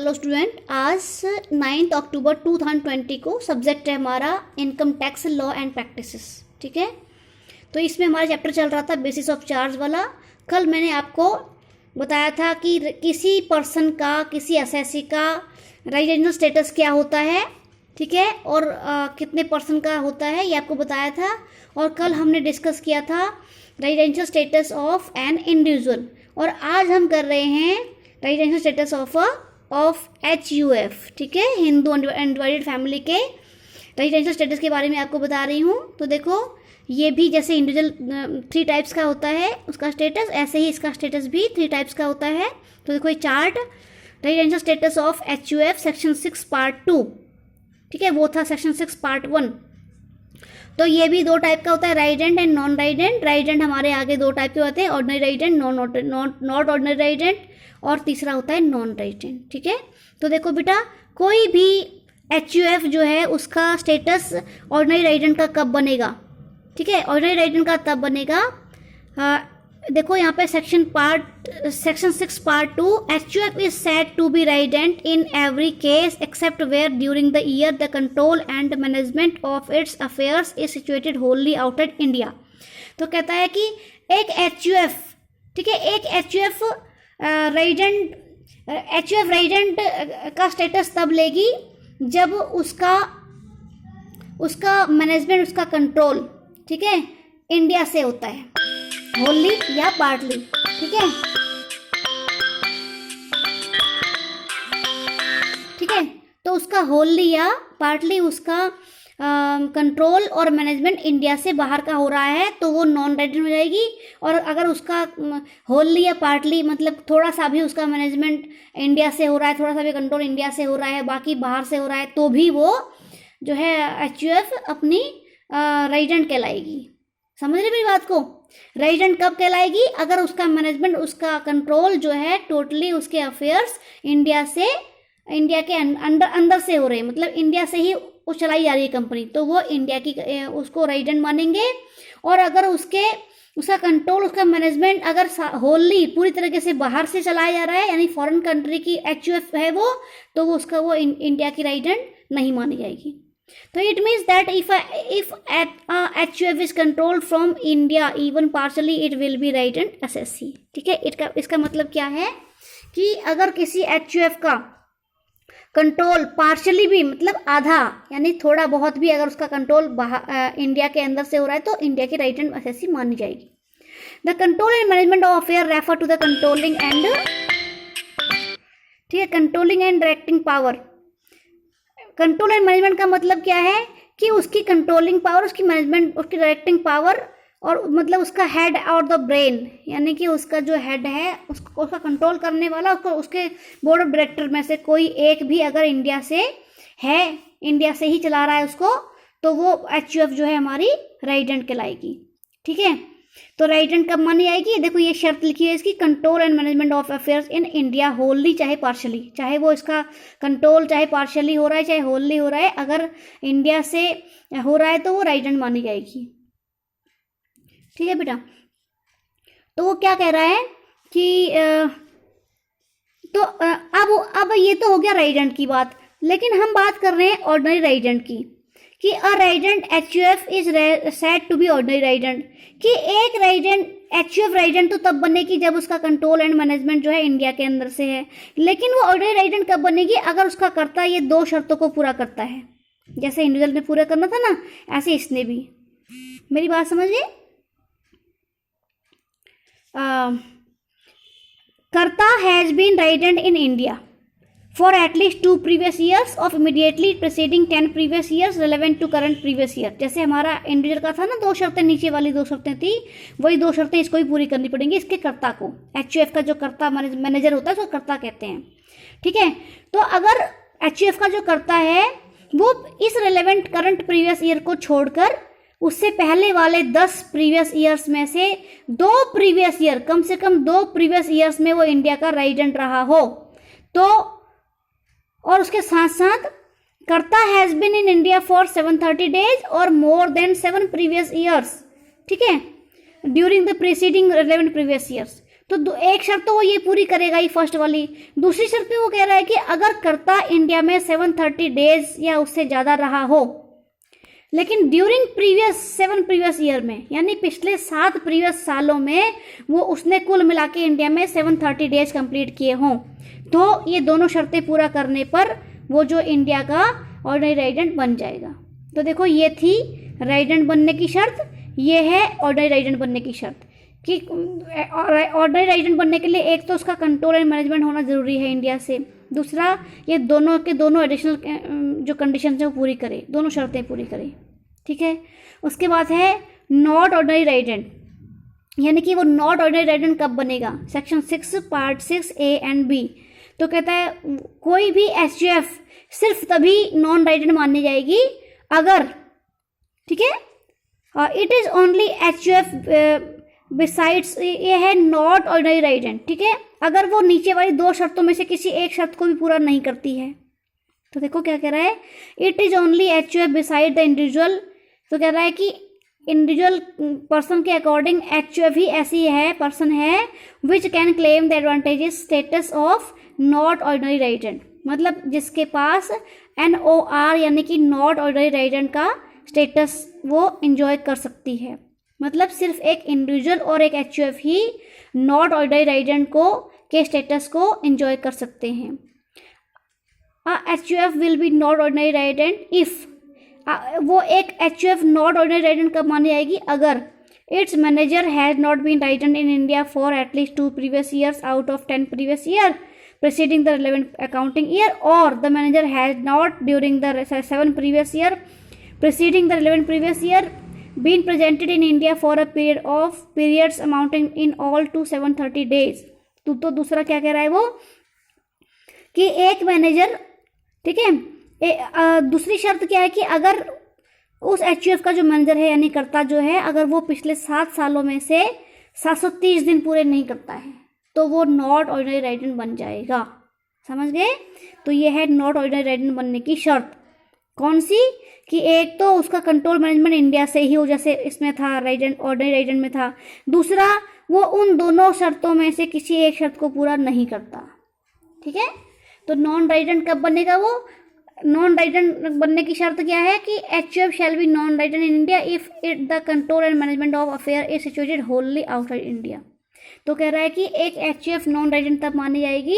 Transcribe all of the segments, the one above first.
Hello student, आज 9 अक्टूबर 2020 को subject है हमारा income tax law and practices. ठीक है, तो इसमें हमारा चैप्टर चल रहा था बेसिस ऑफ चार्ज वाला। कल मैंने आपको बताया था कि किसी पर्सन का, किसी असेसी का रेजिडेंशियल स्टेटस क्या होता है, ठीक है, और कितने पर्सन का होता है ये आपको बताया था। और कल हमने डिस्कस किया था residential status of an individual, और आज हम कर रहे हैं रेजिडेंशियल स्टेटस ऑफ HUF। ठीक है, हिंदू अनडिवाइडेड फैमिली के रेजिडेंशियल स्टेटस के बारे में आपको बता रही हूँ। तो देखो, ये भी जैसे इंडिविजुअल 3 टाइप्स का होता है उसका स्टेटस, ऐसे ही इसका स्टेटस भी 3 टाइप्स का होता है। तो देखो ये chart, residential status of HUF section 6 part 2, ठीक है, वो था सेक्शन 6 पार्ट 1। तो ये भी 2 टाइप का होता है, resident and non resident. Resident हमारे आगे 2 टाइप के होते हैं, ordinary resident, not ordinary resident, और तीसरा होता है नॉन रेजिडेंट। ठीक है, तो देखो बेटा, कोई भी HUF जो है उसका स्टेटस ऑर्डिनरी रेजिडेंट का कब बनेगा, ठीक है, ऑर्डिनरी रेजिडेंट का तब बनेगा। देखो यहाँ पे section 6 part 2, HUF is said to be resident in every case except where during the year the control and management of its affairs is situated wholly outside India. तो कहता है कि एक HUF, ठीक है, एक HUF रेजिडेंट का status तब लेगी जब उसका मैनेजमेंट, उसका कंट्रोल, ठीक है, इंडिया से होता है, होली या पार्टली। ठीक है, ठीक है, तो उसका होली या पार्टली उसका कंट्रोल और मैनेजमेंट इंडिया से बाहर का हो रहा है तो वो नॉन रेजिडेंट हो जाएगी। और अगर उसका होली या पार्टली मतलब थोड़ा सा भी उसका मैनेजमेंट इंडिया से हो रहा है, थोड़ा सा भी कंट्रोल इंडिया से हो रहा है, बाकी बाहर से हो रहा है, तो भी वो जो है HUF अपनी रेजिडेंट कहलाएगी। समझ रहे मेरी बात को? रेजिडेंट कब कहलाएगी? अगर उसका मैनेजमेंट, उसका कंट्रोल जो है टोटली उसके अफेयर्स इंडिया के अंदर से हो रहे हैं, मतलब इंडिया से ही वो चलाई जा रही है कंपनी, तो वो इंडिया की उसको रेजिडेंट मानेंगे। और अगर उसका कंट्रोल, उसका मैनेजमेंट अगर होली पूरी तरीके से बाहर से चलाया जा रहा है, यानी फॉरेन कंट्री की HUF है वो, तो वो इंडिया की रेजिडेंट नहीं मानी जाएगी। तो it means that if HUF is controlled from India even partially it will be resident assessee. ठीक है, इसका मतलब क्या है कि अगर किसी HUF का कंट्रोल पार्शली भी, मतलब आधा यानी थोड़ा बहुत भी, अगर उसका कंट्रोल इंडिया के अंदर से हो रहा है तो इंडिया की रेजिडेंट असेसी मानी जाएगी। The control and management of affair refer to the controlling and, ठीक है, controlling and directing power. Control and management का मतलब क्या है कि उसकी कंट्रोलिंग पावर, उसकी मैनेजमेंट, उसकी डायरेक्टिंग पावर, और मतलब उसका हेड और द ब्रेन, यानी कि उसका जो हेड है उसका कंट्रोल करने वाला, उसके बोर्ड ऑफ डायरेक्टर में से कोई एक भी अगर इंडिया से है, इंडिया से ही चला रहा है उसको, तो वो HUF जो है हमारी रेजिडेंट कहलाएगी। ठीक है, तो रेजिडेंट कब मानी जाएगी? देखो ये शर्त लिखी है इसकी, control and management of affairs in India Holi चाहे पार्शली, चाहे वो इसका कंट्रोल चाहे पार्शली हो रहा है चाहे होली हो रहा है, अगर इंडिया से हो रहा है तो वो रेजिडेंट मानी जाएगी। ठीक है बेटा, तो वो क्या कह रहा है कि तो अब ये तो हो गया रेजिडेंट की बात, लेकिन हम बात कर रहे हैं ऑर्डिनरी रेजिडेंट की, कि a resident HUF is said to be ordinary resident, कि एक रेजिडेंट HUF रेजिडेंट तो तब बनेगी जब उसका कंट्रोल एंड मैनेजमेंट जो है इंडिया के अंदर से है, लेकिन वो ऑर्डिनरी रेजिडेंट कब बनेगी? अगर उसका कर्ता ये 2 शर्तों को पूरा करता है। जैसे इंडिविजुअल ने पूरा करना था ना, ऐसे इसने भी। मेरी बात समझिए, karta has been resident in India for at least 2 previous years of immediately preceding 10 previous years relevant to current previous year। जैसे हमारा इंडिविजुअल का था ना, 2 शर्तें, नीचे वाली 2 शर्तें थी, वही 2 शर्तें इसको भी पूरी करनी पड़ेंगी, इसके कर्ता को। HUF का जो कर्ता मैनेजर होता है उसको कर्ता कहते हैं। ठीक है, तो अगर HUF का जो कर्ता है वो इस रेलेवेंट करंट प्रीवियस ईयर को छोड़कर उससे पहले वाले 10 प्रीवियस ईयर्स में से 2 प्रीवियस ईयर, कम से कम 2 प्रीवियस ईयर्स में वो इंडिया का रेजिडेंट रहा हो, तो और उसके साथ साथ karta has been in India for 730 days और मोर देन 7 प्रीवियस ईयर्स, ठीक है, during the preceding 11 previous years, तो एक शर्त तो वो ये पूरी करेगा ही, फर्स्ट वाली। दूसरी शर्त पे वो कह रहा है कि अगर कर्ता इंडिया में 730 डेज या उससे ज़्यादा रहा हो, लेकिन ड्यूरिंग सेवन प्रीवियस ईयर में, यानी पिछले 7 प्रीवियस सालों में वो उसने कुल मिला के इंडिया में 730 डेज कंप्लीट किए हों, तो ये दोनों शर्तें पूरा करने पर वो जो इंडिया का ऑर्डिनरी रेजिडेंट बन जाएगा। तो देखो ये थी रेजिडेंट बनने की शर्त, ये है ऑर्डिनरी रेजिडेंट बनने की शर्त कि ऑर्डिनरी रेजिडेंट बनने के लिए एक तो उसका कंट्रोल एंड मैनेजमेंट होना ज़रूरी है इंडिया से, दूसरा ये दोनों के दोनों एडिशनल जो कंडीशन है वो पूरी करे, दोनों शर्तें पूरी करे, ठीक है। उसके बाद है नॉट ऑर्डिनरी रेजिडेंट, यानी कि वो नॉट ऑर्डिनरी रेजिडेंट कब बनेगा, section 6 part 6 A and B। तो कहता है कोई भी SGF सिर्फ तभी नॉन रेजिडेंट मानी जाएगी अगर, ठीक है, it is only HGF besides, ये है नॉट ऑर्डिनरी रेजिडेंट, ठीक है, अगर वो नीचे वाली 2 शर्तों में से किसी एक शर्त को भी पूरा नहीं करती है। तो देखो क्या कह रहा है, it is only HGF beside the individual. तो कह रहा है कि इंडिविजुअल पर्सन के अकॉर्डिंग HGF ही ऐसी है, पर्सन है which can claim the advantages status of not ordinary resident, मतलब जिसके पास NOR यानी कि नॉट ऑर्डिनरी रेजिडेंट का स्टेटस वो इंजॉय कर सकती है। मतलब सिर्फ एक इंडिविजुअल और एक HGF he not ordinary resident को के स्टेटस को एंजॉय कर सकते हैं। HGF will be not ordinary resident if, वो एक HGF नॉट ऑर्डिनरी रेजिडेंट कब मानी जाएगी, अगर its manager has not been resident in India for at least 2 previous years out of 10 previous year preceding the relevant accounting year, or the manager has not during the 7 previous year preceding the relevant previous year been presented in India for a periods amounting in all to 730 days। तो दूसरा क्या कह रहा है वो कि एक manager, ठीक है, दूसरी शर्त क्या है कि अगर उस HGF का जो मैनेजर है यानी कर्ता जो है, अगर वो पिछले 7 सालों में से 730 दिन पूरे नहीं करता है तो वो नॉट ऑर्डिनरी रेजिडेंट बन जाएगा। समझ गए? तो ये है नॉट ऑर्डिनरी रेजिडेंट बनने की शर्त। कौन सी? कि एक तो उसका कंट्रोल मैनेजमेंट इंडिया से ही हो, जैसे इसमें था रेजिडेंट, ऑर्डिनरी रेजिडेंट में था। दूसरा, वो उन दोनों शर्तों में से किसी एक शर्त को पूरा नहीं करता। ठीक है, तो नॉन रेजिडेंट कब बनेगा? वो नॉन रेजिडेंट बनने की शर्त क्या है कि HGF shall be non resident in India if it the control and management of affair is situated wholly outside India. तो कह रहा है कि एक HGF नॉन रेजिडेंट तब मानी जाएगी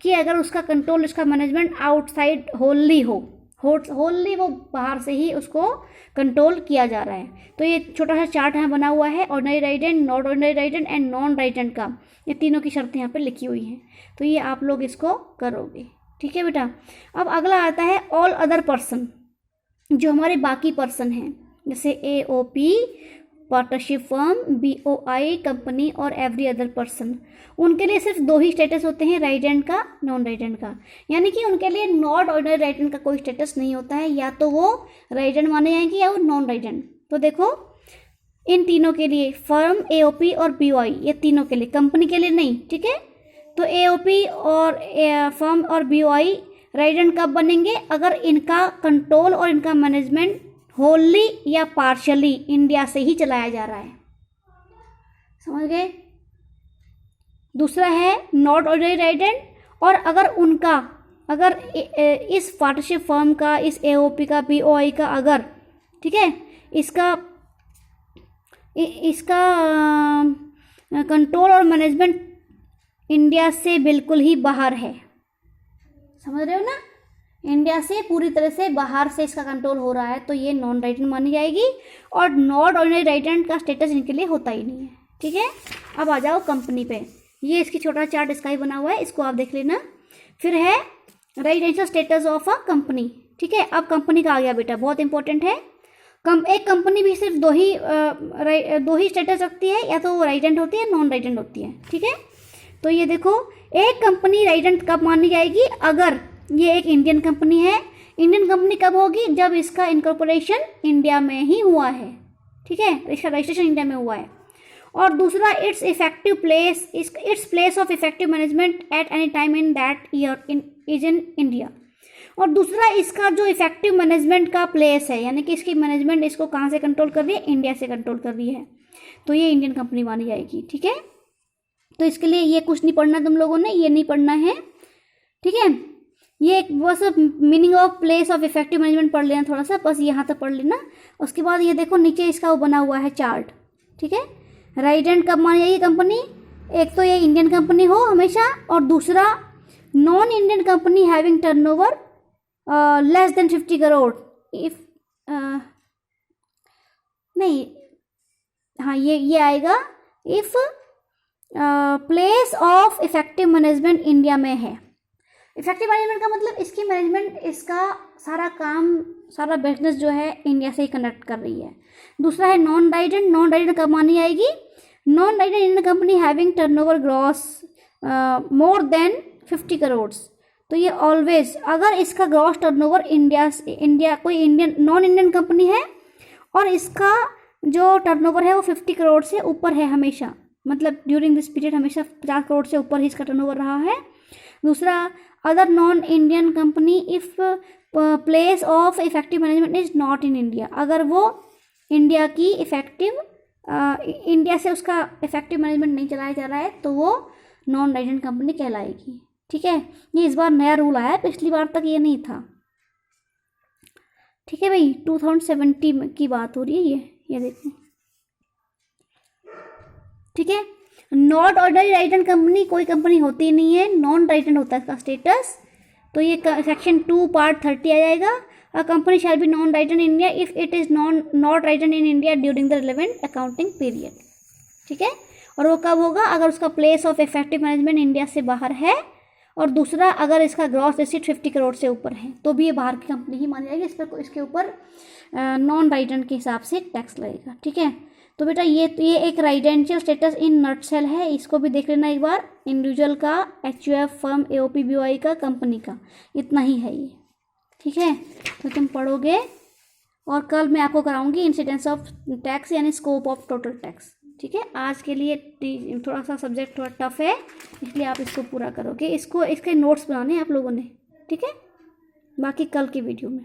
कि अगर उसका कंट्रोल, उसका मैनेजमेंट आउटसाइड होलली हो, होलली वो बाहर से ही उसको कंट्रोल किया जा रहा है। तो ये छोटा सा चार्ट यहाँ बना हुआ है, ordinary resident, not ordinary resident and non resident का, ये तीनों की शर्तें यहाँ पे लिखी हुई हैं। तो ये आप लोग इसको करोगे। ठीक है बेटा। अब अगला आता है ऑल अदर पर्सन, जो हमारे बाकी पर्सन हैं, जैसे AOP, partnership firm, BOI, company और एवरी अदर पर्सन। उनके लिए सिर्फ 2 ही स्टेटस होते हैं, रेजिडेंट का, नॉन रेजिडेंट का। यानी कि उनके लिए नॉट ऑर्डिनरी रेजिडेंट का कोई स्टेटस नहीं होता है, या तो वो रेजिडेंट माने जाएंगे या वो नॉन रेजिडेंट। तो देखो इन तीनों के लिए, फर्म, AOP और BOI, ये तीनों के लिए, कंपनी के लिए नहीं। ठीक है, तो AOP और फर्म और BOI रेजिडेंट कब बनेंगे? अगर इनका कंट्रोल और इनका मैनेजमेंट होली या पार्शली इंडिया से ही चलाया जा रहा है। समझ गए? दूसरा है नॉट ऑर्डिनरी रेजिडेंट, और अगर उनका, अगर इस पार्टनरशिप फर्म का, इस AOP का, BOI का, अगर, ठीक है, इसका कंट्रोल और मैनेजमेंट इंडिया से बिल्कुल ही बाहर है। समझ रहे हो ना? इंडिया से पूरी तरह से बाहर से इसका कंट्रोल हो रहा है, तो ये नॉन रेजिडेंट मानी जाएगी, और नॉट ऑर्डिनरी रेजिडेंट का स्टेटस इनके लिए होता ही नहीं है। ठीक है, अब आ जाओ कंपनी पे। ये इसकी छोटा चार्ट इसका ही बना हुआ है, इसको आप देख लेना। फिर है residential status of a company. ठीक है, अब कंपनी का आ गया बेटा, बहुत इंपॉर्टेंट है। एक कंपनी भी सिर्फ दो ही स्टेटस रखती है, या तो वो रेजिडेंट होती है, नॉन रेजिडेंट होती है। ठीक है, तो ये देखो, एक कंपनी रेजिडेंट कब मानी जाएगी? अगर ये एक इंडियन कंपनी है। इंडियन कंपनी कब होगी? जब इसका इनकॉर्पोरेशन इंडिया में ही हुआ है। ठीक है, इसका रजिस्ट्रेशन इंडिया में हुआ है। और दूसरा, it's effective place, its place of effective management at any time in that year is in India. और दूसरा, इसका जो इफेक्टिव मैनेजमेंट का प्लेस है, यानी कि इसकी मैनेजमेंट इसको कहाँ से कंट्रोल कर रही है? इंडिया से कंट्रोल कर रही है। तो ये इंडियन कंपनी मानी जाएगी। ठीक है, तो इसके लिए ये कुछ नहीं पढ़ना तुम लोगों ने, ये नहीं पढ़ना है, ठीक है। ये एक बस meaning of place of effective management पढ़ लेना थोड़ा सा, बस यहाँ तक पढ़ लेना। उसके बाद ये देखो नीचे इसका वो बना हुआ है चार्ट, ठीक है। रेजिडेंट कब मानी जाएगी कंपनी, एक तो ये इंडियन कंपनी हो हमेशा, और दूसरा non Indian company having turnover less than 50 crore. If नहीं, हाँ ये आएगा if place of effective management India में है। इफेक्टिव मैनेजमेंट का मतलब इसकी मैनेजमेंट, इसका सारा काम, सारा बिजनेस जो है इंडिया से ही कंडक्ट कर रही है। दूसरा है नॉन रेजिडेंट, नॉन रेजिडेंट कब मानी आएगी, non resident Indian company having turnover gross more than 50 crore. तो ये ऑलवेज, अगर इसका ग्रॉस टर्नओवर इंडिया कोई इंडियन नॉन इंडियन कंपनी है और इसका जो टर्नओवर है वो 50 करोड़ से ऊपर है हमेशा, मतलब ड्यूरिंग दिस पीरियड हमेशा 50 करोड़ से ऊपर ही इसका टर्नओवर रहा है। दूसरा, other non Indian company if place of effective management is not in India, अगर वो इंडिया की इंडिया से उसका इफेक्टिव मैनेजमेंट नहीं चलाया जा रहा है तो वो नॉन रेजिडेंट कंपनी कहलाएगी, ठीक है। ये इस बार नया रूल आया है, पिछली बार तक ये नहीं था, ठीक है भाई। 2070 की बात हो रही है ये देखो, ठीक है। नॉट ऑर्डिनरी रेजिडेंट कंपनी कोई कंपनी होती नहीं है, नॉन रेजिडेंट होता है इसका स्टेटस। तो ये सेक्शन 2 पार्ट 30 आ जाएगा। A company shall be non resident in India if it is not resident in India during the relevant accounting period, ठीक है। और वो कब होगा, अगर उसका place of effective management India से बाहर है, और दूसरा अगर इसका ग्रॉस रिसीट 50 करोड़ से ऊपर है तो भी ये बाहर की कंपनी ही मानी जाएगी। इस पर इसके ऊपर नॉन रेजिडेंट के हिसाब से टैक्स लगेगा, ठीक है। तो बेटा ये एक रेजिडेंशियल स्टेटस इन नटसेल है, इसको भी देख लेना एक बार। इंडिविजुअल का, एचयूएफ, फर्म, एओपी, बीओआई का, कंपनी का, इतना ही है ये, ठीक है। तो तुम पढ़ोगे और कल मैं आपको कराऊंगी इंसिडेंस ऑफ टैक्स यानी स्कोप ऑफ टोटल टैक्स, ठीक है। आज के लिए थोड़ा सा सब्जेक्ट थोड़ा टफ है, इसलिए आप इसको पूरा करोगे। इसके नोट्स बनाने हैं आप लोगों ने, ठीक है। बाकी कल की वीडियो में।